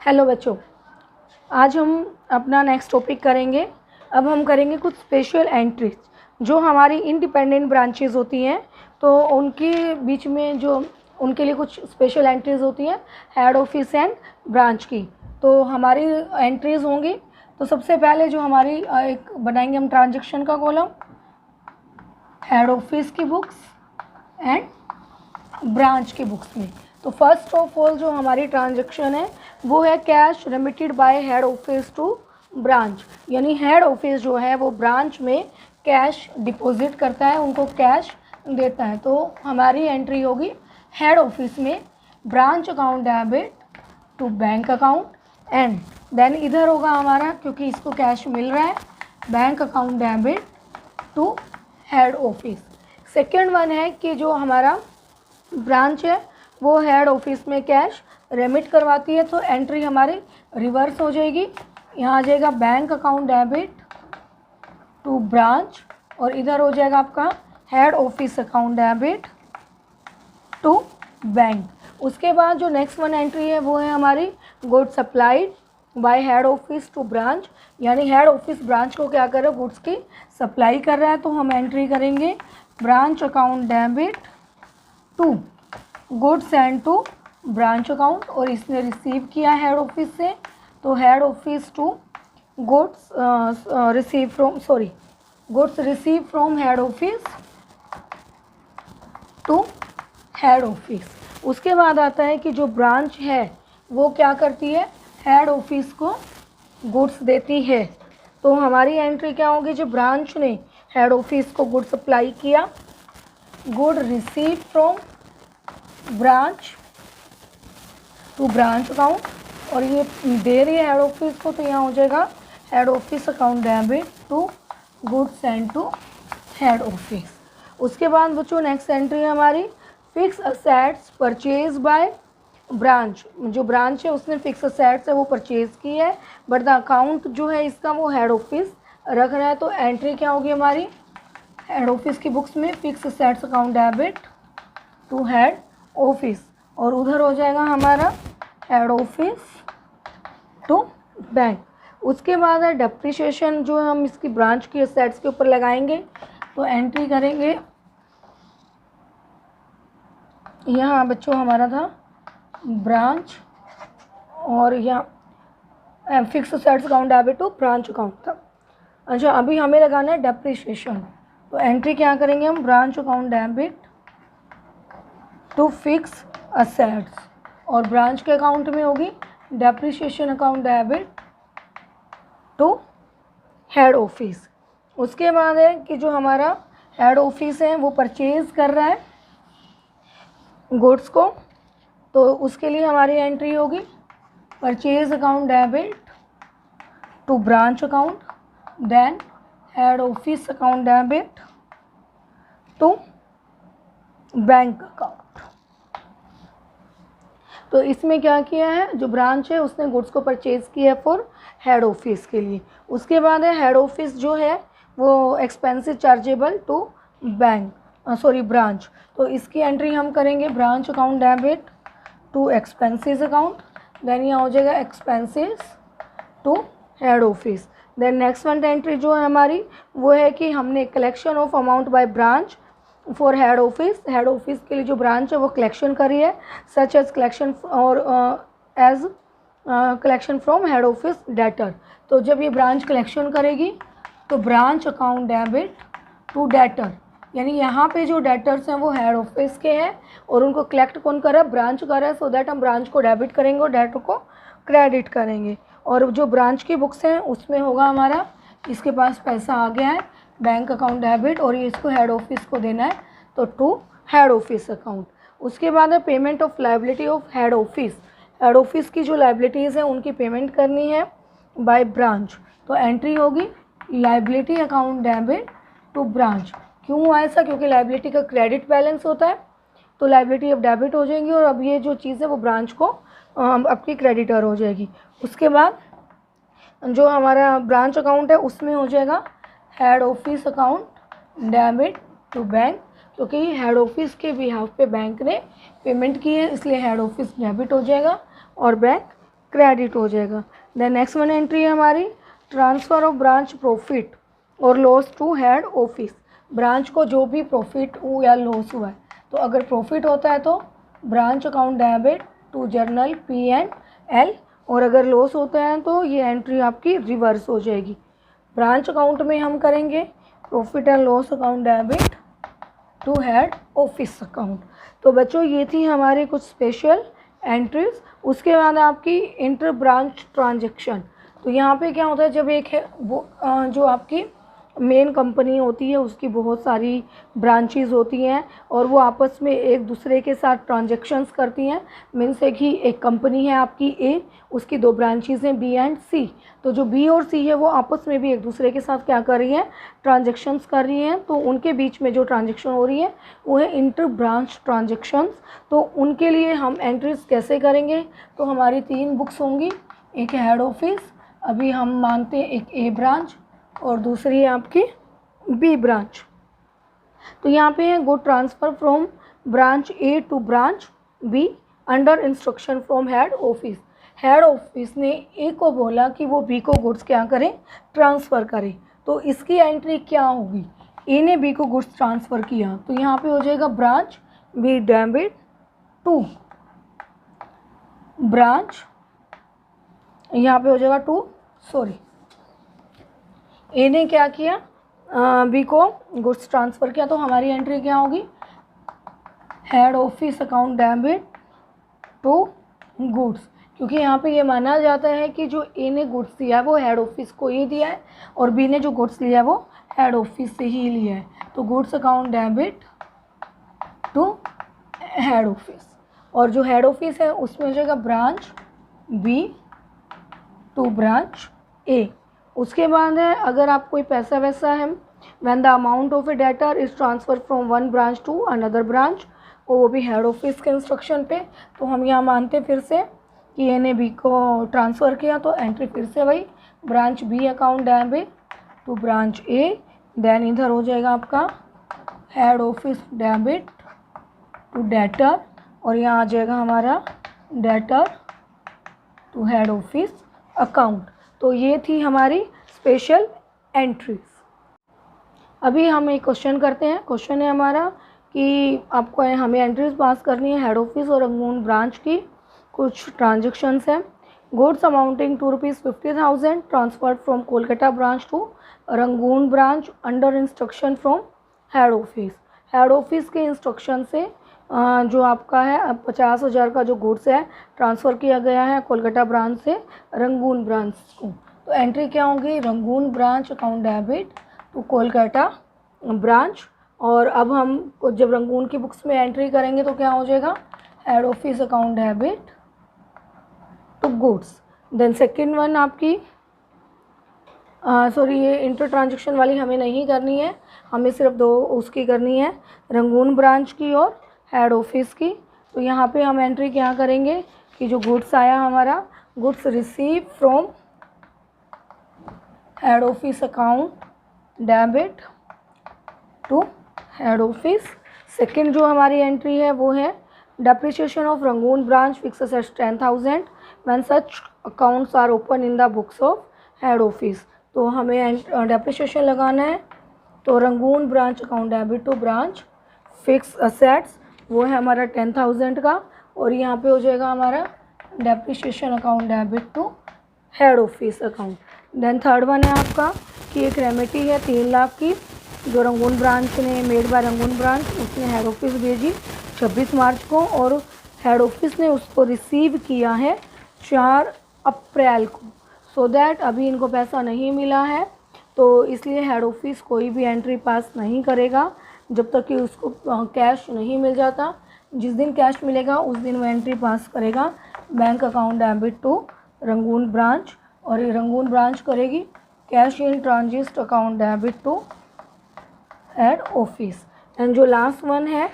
Hello बच्चों, आज हम अपना नेक्स्ट टॉपिक करेंगे। अब हम करेंगे कुछ स्पेशल एंट्रीज जो हमारी इंडिपेंडेंट ब्रांचेस होती हैं, तो उनके बीच में जो उनके लिए कुछ स्पेशल एंट्रीज होती हैं हेड ऑफिस एंड ब्रांच की। तो हमारी एंट्रीज होंगी। तो सबसे पहले जो हमारी एक बनाएंगे हम ट्रांजैक्शन का कॉलम, हेड ऑफिस की बुक्स एंड ब्रांच की बुक्स में। तो फर्स्ट ऑफ ऑल जो हमारी ट्रांजैक्शन है वो है cash remitted by head office to branch, यानी हेड ऑफिस जो है वो ब्रांच में कैश डिपॉजिट करता है, उनको कैश देता है। तो हमारी एंट्री होगी हेड ऑफिस में branch account debit to bank account and then इधर होगा हमारा, क्योंकि इसको कैश मिल रहा है, bank account debit to head office. Second one है कि जो हमारा ब्रांच है वो हेड ऑफिस में कैश रेमिट करवाती है, तो एंट्री हमारी रिवर्स हो जाएगी। यहाँ आ जाएगा bank account debit to branch और इधर हो जाएगा आपका head office account debit to bank. उसके बाद जो नेक्स्ट वन एंट्री है वो है हमारी goods supplied by head office to branch, यानी हेड ऑफिस ब्रांच को क्या कर रहा है, गुड्स की सप्लाई कर रहा है। तो हम एंट्री करेंगे branch account debit to goods and to branch account, और इसने रिसीव किया हेड ऑफिस से, तो head office to goods goods receive from head office to head office. उसके बाद आता है कि जो ब्रांच है वो क्या करती है, हेड ऑफिस को गुड्स देती है। तो हमारी एंट्री क्या होगी, जो ब्रांच ने हेड ऑफिस को गुड सप्लाई किया, good receive from branch to branch account, और ये दे रही है हेड ऑफिस को, तो यहाँ हो जाएगा head office account debit to goods and to head office. उसके बाद बच्चों नेक्स्ट एंट्री है हमारी fix assets purchase by branch. जो ब्रांच है उसने फिक्स असेट्स है वो परचेज की है, बट द अकाउंट जो है इसका वो हेड ऑफिस रख रहा है। तो एंट्री क्या होगी हमारी हेड ऑफिस की बुक्स में fix assets account debit to head office, और उधर हो जाएगा हमारा हेड ऑफिस टू बैंक। उसके बाद है डेप्रिसिएशन, जो हम इसकी ब्रांच की असेट्स के ऊपर लगाएंगे। तो एंट्री करेंगे, यहाँ बच्चों हमारा था ब्रांच और यहाँ fix assets account debit to branch account था। अच्छा, अभी हमें लगाना है डेप्रिसिएशन। तो एंट्री क्या करेंगे हम, branch account debit to fix assets, और ब्रांच के अकाउंट में होगी depreciation account debit to head office. उसके बाद है कि जो हमारा हेड ऑफिस है वो परचेज कर रहा है गुड्स को, तो उसके लिए हमारी एंट्री होगी purchase account debit to branch account, then head office account debit to bank account. तो इसमें क्या किया है, जो ब्रांच है उसने गुड्स को परचेज किया है फॉर हेड ऑफिस के लिए। उसके बाद है हेड ऑफिस जो है वो expensive chargeable to bank branch. तो इसकी एंट्री हम करेंगे branch account debit to expensive account, then यहाँ हो जाएगा expensive to head office. Then next one entry जो है हमारी वो है कि हमने collection of amount by branch for head office, head office के लिए जो ब्रांच है वो कलेक्शन करी है, सच एज कलेक्शन और as collection from head office debtor. तो जब ये ब्रांच कलेक्शन करेगी तो branch account debit to debtor, यानी यहाँ पे जो डेटर्स हैं वो हेड ऑफिस के हैं और उनको कलेक्ट कौन कर रहा है, ब्रांच कर रहा है। सो दैट हम ब्रांच को डेबिट करेंगे और डेटर को क्रेडिट करेंगे। और जो ब्रांच की बुक्स हैं उसमें होगा हमारा, इसके पास पैसा आ गया है बैंक अकाउंट डेबिट और ये इसको हेड ऑफिस को देना है, तो टू हेड ऑफिस अकाउंट। उसके बाद है payment of liability of head office, head office की जो लायबिलिटीज़ हैं उनकी पेमेंट करनी है बाय ब्रांच। तो एंट्री होगी liability account debit to branch. क्यों हुआ ऐसा, क्योंकि लायबिलिटी का क्रेडिट बैलेंस होता है, तो लायबिलिटी अब डेबिट हो जाएंगी और अब ये जो चीज़ है वो ब्रांच को आपकी क्रेडिटर हो जाएगी। उसके बाद जो हमारा ब्रांच अकाउंट है उसमें हो जाएगा head office account debit to bank, क्योंकि हेड ऑफिस के बिहाफ पे बैंक ने पेमेंट की है इसलिए हेड ऑफिस डेबिट हो जाएगा और बैंक क्रेडिट हो जाएगा। देन नेक्स्ट वन एंट्री है हमारी ट्रांसफ़र ऑफ ब्रांच प्रॉफिट और loss to head office. Branch को जो भी प्रॉफिट हो या लॉस हुआ है, तो अगर प्रॉफिट होता है तो branch account debit to journal P&L, और अगर लॉस होता है तो ये एंट्री आपकी रिवर्स हो जाएगी। ब्रांच अकाउंट में हम करेंगे profit and loss account debit to head office account. तो बच्चों ये थी हमारी कुछ स्पेशल एंट्रीज। उसके बाद आपकी इंटर ब्रांच ट्रांजैक्शन। तो यहाँ पे क्या होता है, जब एक है वो जो आपकी मेन कंपनी होती है उसकी बहुत सारी ब्रांचेस होती हैं और वो आपस में एक दूसरे के साथ ट्रांजैक्शंस करती हैं। मीन्स है कि एक कंपनी है आपकी ए, उसकी 2 ब्रांचेस हैं बी एंड सी। तो जो बी और सी है वो आपस में भी एक दूसरे के साथ क्या कर रही हैं, ट्रांजैक्शंस कर रही हैं। तो उनके बीच में जो ट्रांजैक्शन हो रही है वो है इंटर ब्रांच ट्रांजैक्शंस। तो उनके लिए हम एंट्रीज कैसे करेंगे, तो हमारी 3 बुक्स होंगी। एक है हेड ऑफिस, अभी हम मानते हैं एक ए ब्रांच, और दूसरी है आपकी बी ब्रांच। तो यहाँ पे है good transfer from branch A to branch B under instruction from head office. Head office ने ए को बोला कि वो बी को गुड्स क्या करें, ट्रांसफ़र करें। तो इसकी एंट्री क्या होगी, ए ने बी को गुड्स ट्रांसफ़र किया, तो यहाँ पे हो जाएगा branch B debit to branch, यहाँ पे हो जाएगा ए ने क्या किया, बी को गुड्स ट्रांसफ़र किया। तो हमारी एंट्री क्या होगी, head office account debit to goods, क्योंकि यहाँ पे ये माना जाता है कि जो ए ने गुड्स दिया है वो हेड ऑफिस को ही दिया है और बी ने जो गुड्स लिया है वो हेड ऑफिस से ही लिया है। तो goods account debit to head office, और जो हेड ऑफिस है उसमें हो जाएगा branch B to branch A. उसके बाद है अगर आप कोई पैसा वैसा है, when the amount of a debtor is transfer from one branch to another branch, वो भी हेड ऑफिस के इंस्ट्रक्शन पे। तो हम यहाँ मानते फिर से कि ए ने बी को ट्रांसफ़र किया, तो एंट्री फिर से वही branch B account debit to branch A. Then इधर हो जाएगा आपका head office debit to debtor, और यहाँ आ जाएगा हमारा debtor to head office account. तो ये थी हमारी स्पेशल एंट्रीज। अभी हम एक क्वेश्चन करते हैं। क्वेश्चन है हमारा कि आपको हमें एंट्रीज पास करनी है हेड ऑफिस और रंगून ब्रांच की। कुछ ट्रांजेक्शन्स हैं। Goods amounting to ₹50,000 transferred from Kolkata branch to Rangoon branch under instruction from head office. Head office के इंस्ट्रक्शन से जो आपका है 50,000 का जो गुड्स है ट्रांसफ़र किया गया है कोलकाता ब्रांच से रंगून ब्रांच को। तो एंट्री क्या होगी, Rangoon branch account debit to Kolkata branch. और अब हम जब रंगून की बुक्स में एंट्री करेंगे तो क्या हो जाएगा, head office account debit to goods. Then second one आपकी सॉरी ये इंटर ट्रांजेक्शन वाली हमें नहीं करनी है, हमें सिर्फ 2 उसकी करनी है, रंगून ब्रांच की और हेड ऑफिस की। तो यहाँ पे हम एंट्री क्या करेंगे कि जो गुड्स आया हमारा, goods receive from head office account debit to head office. Second जो हमारी एंट्री है वो है depreciation of Rangoon branch fixes at 10,000 when such accounts are open in the books of head office. तो हमें डेप्रिसिएशन लगाना है, तो Rangoon branch account debit to branch fix assets वो है हमारा 10,000 का, और यहाँ पे हो जाएगा हमारा depreciation account debit to head office account. Then third one है आपका कि एक रेमेडी है 3 लाख की जो रंगून ब्रांच ने मेड बाय रंगून ब्रांच उसने हेड ऑफिस भेजी 26 मार्च को, और हेड ऑफिस ने उसको रिसीव किया है 4 अप्रैल को। सो दैट अभी इनको पैसा नहीं मिला है, तो इसलिए हेड ऑफिस कोई भी एंट्री पास नहीं करेगा जब तक कि उसको कैश नहीं मिल जाता। जिस दिन कैश मिलेगा उस दिन वो एंट्री पास करेगा bank account debit to Rangoon branch, और ये रंगून ब्रांच करेगी cash in transit account debit to head office. And जो लास्ट वन है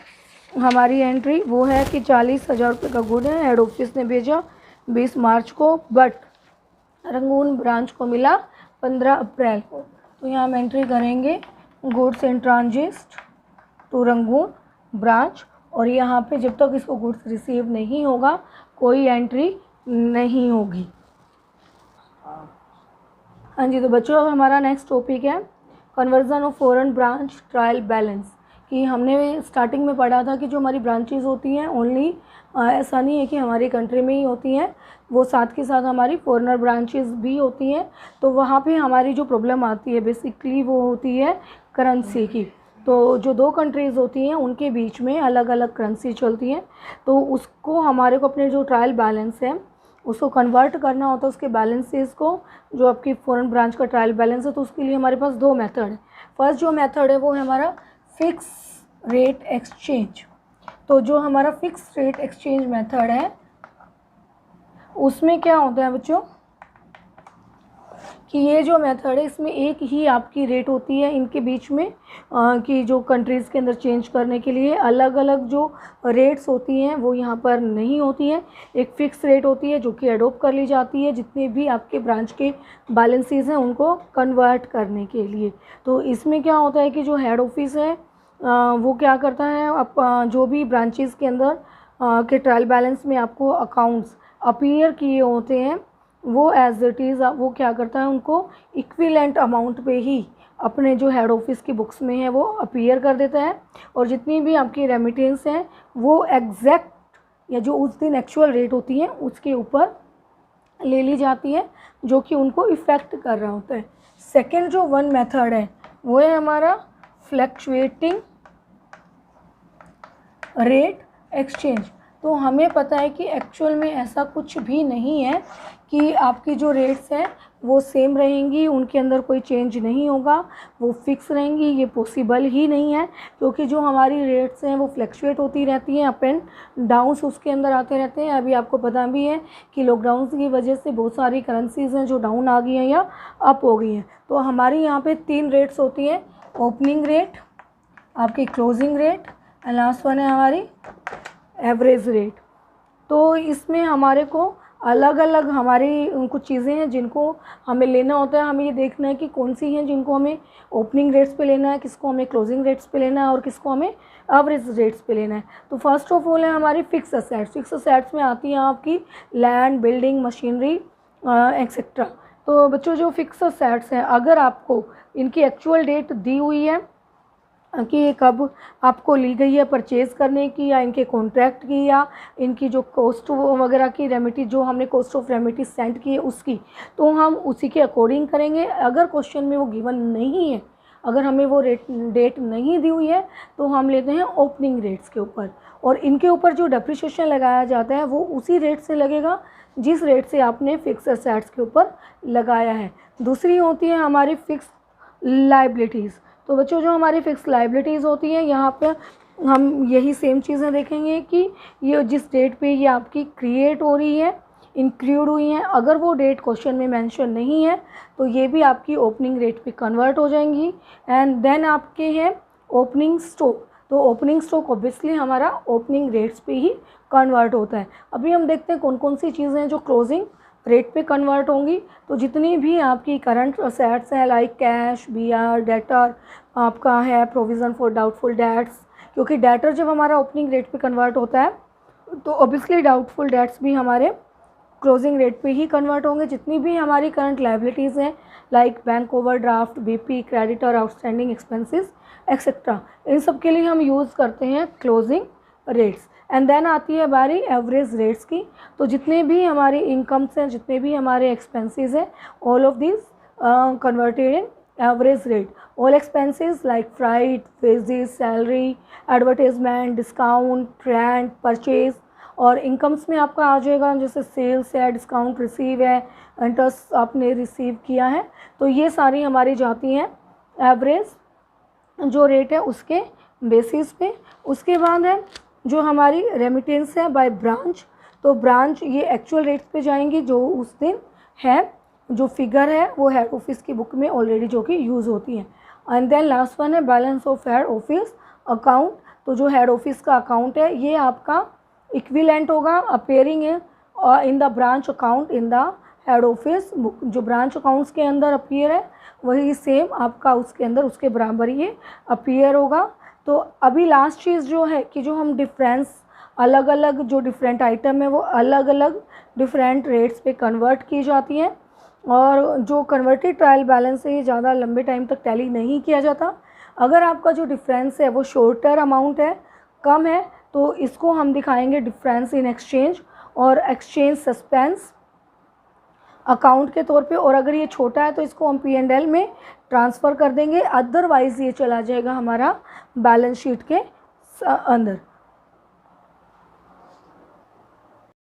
हमारी एंट्री वो है कि 40,000 रुपये का गुड है, हेड ऑफिस ने भेजा 20 मार्च को, बट रंगून ब्रांच को मिला 15 अप्रैल को। तो यहाँ हम एंट्री करेंगे goods in transit to Rangoon branch, और यहाँ पे जब तक इसको गुड्स रिसीव नहीं होगा कोई एंट्री नहीं होगी। हाँ जी, तो बच्चों अब हमारा नेक्स्ट टॉपिक है conversion of foreign branch trial balance. कि हमने स्टार्टिंग में पढ़ा था कि जो हमारी ब्रांचेस होती हैं ओनली ऐसा नहीं है कि हमारी कंट्री में ही होती हैं, वो साथ के साथ हमारी फॉरेनर ब्रांचेस भी होती हैं। तो वहाँ पे हमारी जो प्रॉब्लम आती है बेसिकली वो होती है करेंसी की। तो जो दो कंट्रीज़ होती हैं उनके बीच में अलग अलग करेंसी चलती हैं, तो उसको हमारे को अपने जो ट्रायल बैलेंस है उसको कन्वर्ट करना होता है उसके बैलेंसेस को, जो आपकी फॉरेन ब्रांच का ट्रायल बैलेंस है। तो उसके लिए हमारे पास दो मेथड है। फर्स्ट जो मेथड है वो है हमारा फिक्स रेट एक्सचेंज। तो जो हमारा फिक्स रेट एक्सचेंज मेथड है उसमें क्या होता है बच्चों कि ये जो मेथड है इसमें एक ही आपकी रेट होती है इनके बीच में, कि जो कंट्रीज़ के अंदर चेंज करने के लिए अलग अलग जो रेट्स होती हैं वो यहाँ पर नहीं होती हैं। एक फ़िक्स रेट होती है जो कि अडोप्ट कर ली जाती है जितने भी आपके ब्रांच के बैलेंसेस हैं उनको कन्वर्ट करने के लिए। तो इसमें क्या होता है कि जो हेड ऑफिस है वो क्या करता है, आप जो भी ब्रांचेस के अंदर के ट्रायल बैलेंस में आपको अकाउंट्स अपीयर किए होते हैं वो एज इट इज़ वो क्या करता है उनको इक्विलेंट अमाउंट पे ही अपने जो हेड ऑफिस की बुक्स में है वो अपीयर कर देता है। और जितनी भी आपकी रेमिटेंस हैं वो एग्जैक्ट या जो उस दिन एक्चुअल रेट होती है उसके ऊपर ले ली जाती है जो कि उनको इफ़ेक्ट कर रहा होता है। सेकंड जो वन मेथड है वो है हमारा फ्लक्चुएटिंग रेट एक्सचेंज। तो हमें पता है कि एक्चुअल में ऐसा कुछ भी नहीं है कि आपकी जो रेट्स हैं वो सेम रहेंगी, उनके अंदर कोई चेंज नहीं होगा, वो फिक्स रहेंगी, ये पॉसिबल ही नहीं है। क्योंकि जो हमारी रेट्स हैं वो फ्लक्चुएट होती रहती हैं, अप एंड डाउन्स उसके अंदर आते रहते हैं। अभी आपको पता भी है कि लॉकडाउन की वजह से बहुत सारी करेंसीज़ हैं जो डाउन आ गई हैं या अप हो गई हैं। तो हमारी यहाँ पे 3 रेट्स होती हैं, ओपनिंग रेट, आपकी closing rate and last one है हमारी एवरेज रेट। तो इसमें हमारे को अलग अलग हमारी कुछ चीज़ें हैं जिनको हमें लेना होता है। हमें ये देखना है कि कौन सी हैं जिनको हमें ओपनिंग रेट्स पे लेना है, किसको हमें क्लोजिंग रेट्स पे लेना है और किसको हमें एवरेज रेट्स पे लेना है। तो फर्स्ट ऑफ ऑल है हमारी फिक्स असेट्स। फिक्स असेट्स में आती हैं आपकी लैंड, बिल्डिंग, मशीनरी एक्सेट्रा। तो बच्चों जो फिक्स असेट्स हैं अगर आपको इनकी एक्चुअल डेट दी हुई है कि ये कब आपको ली गई है परचेज़ करने की या इनके कॉन्ट्रैक्ट की या इनकी जो कॉस्ट वगैरह की रेमिटी जो हमने कॉस्ट ऑफ रेमिटी सेंड की है उसकी, तो हम उसी के अकॉर्डिंग करेंगे। अगर क्वेश्चन में वो गिवन नहीं है, अगर हमें वो डेट नहीं दी हुई है तो हम लेते हैं ओपनिंग रेट्स के ऊपर। और इनके ऊपर जो डेप्रिसिएशन लगाया जाता है वो उसी रेट से लगेगा जिस रेट से आपने फिक्स एसेट्स के ऊपर लगाया है। दूसरी होती है हमारी फिक्स लाइबिलिटीज़। तो बच्चों जो हमारी फिक्स लाइबिलिटीज़ होती हैं यहाँ पे हम यही सेम चीज़ें देखेंगे कि ये जिस डेट पे ये आपकी क्रिएट हो रही है, इंक्लूड हुई हैं, अगर वो डेट क्वेश्चन में मेंशन नहीं है तो ये भी आपकी ओपनिंग रेट पे कन्वर्ट हो जाएंगी। एंड देन आपके हैं ओपनिंग स्टॉक। तो ओपनिंग स्टॉक ऑब्वियसली हमारा ओपनिंग रेट्स पे ही कन्वर्ट होता है। अभी हम देखते हैं कौन कौन सी चीज़ें हैं जो क्लोजिंग रेट पे कन्वर्ट होंगी। तो जितनी भी आपकी करंट असेट्स हैं लाइक कैश, बीआर, डेटर, आपका है प्रोविज़न फॉर डाउटफुल डेट्स, क्योंकि डेटर जब हमारा ओपनिंग रेट पे कन्वर्ट होता है तो ऑब्वियसली डाउटफुल डेट्स भी हमारे क्लोजिंग रेट पे ही कन्वर्ट होंगे। जितनी भी हमारी करंट लाइबिलिटीज़ हैं like bank overdraft, BP, creditor, outstanding expenses etcetera, इन सब के लिए हम यूज़ करते हैं क्लोजिंग रेट्स। एंड देन आती है बारी एवरेज रेट्स की। तो जितने भी हमारे इनकम्स हैं, जितने भी हमारे एक्सपेंसेस हैं, all of this converted in average rate. All expenses like freight, wages, salary, advertisement, discount, rent, purchase. और इनकम्स में आपका आ जाएगा जैसे सेल्स है, डिस्काउंट रिसीव है, इंटरेस्ट आपने रिसीव किया है, तो ये सारी हमारी जाती हैं एवरेज जो रेट है उसके बेसिस पे। उसके बाद है जो हमारी रेमिटेंस है बाय ब्रांच। तो ब्रांच ये एक्चुअल रेट्स पे जाएंगी जो उस दिन है, जो फिगर है वो हेड ऑफिस की बुक में ऑलरेडी जो कि यूज़ होती है। एंड देन लास्ट वन है balance of head office account. तो जो हेड ऑफिस का अकाउंट है ये आपका इक्विलेंट होगा appearing in the branch account in the head office book. जो ब्रांच अकाउंट्स के अंदर अपीयर है वही सेम आपका उसके अंदर उसके बराबर ये अपीयर होगा। तो अभी लास्ट चीज़ जो है कि जो हम डिफरेंस अलग अलग जो डिफरेंट आइटम है वो अलग अलग डिफरेंट रेट्स पे कन्वर्ट की जाती हैं। और जो कन्वर्टेड ट्रायल बैलेंस है ये ज़्यादा लंबे टाइम तक टैली नहीं किया जाता। अगर आपका जो डिफरेंस है वो शॉर्टर अमाउंट है, कम है, तो इसको हम दिखाएंगे डिफरेंस इन एक्सचेंज और एक्सचेंज सस्पेंस अकाउंट के तौर पे। और अगर ये छोटा है तो इसको हम P&L में ट्रांसफ़र कर देंगे, अदरवाइज़ ये चला जाएगा हमारा बैलेंस शीट के अंदर।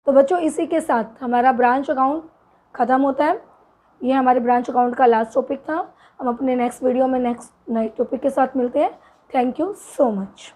तो बच्चों इसी के साथ हमारा ब्रांच अकाउंट ख़त्म होता है। ये हमारे ब्रांच अकाउंट का लास्ट टॉपिक था। हम अपने नेक्स्ट वीडियो में नेक्स्ट नए टॉपिक के साथ मिलते हैं। Thank you so much.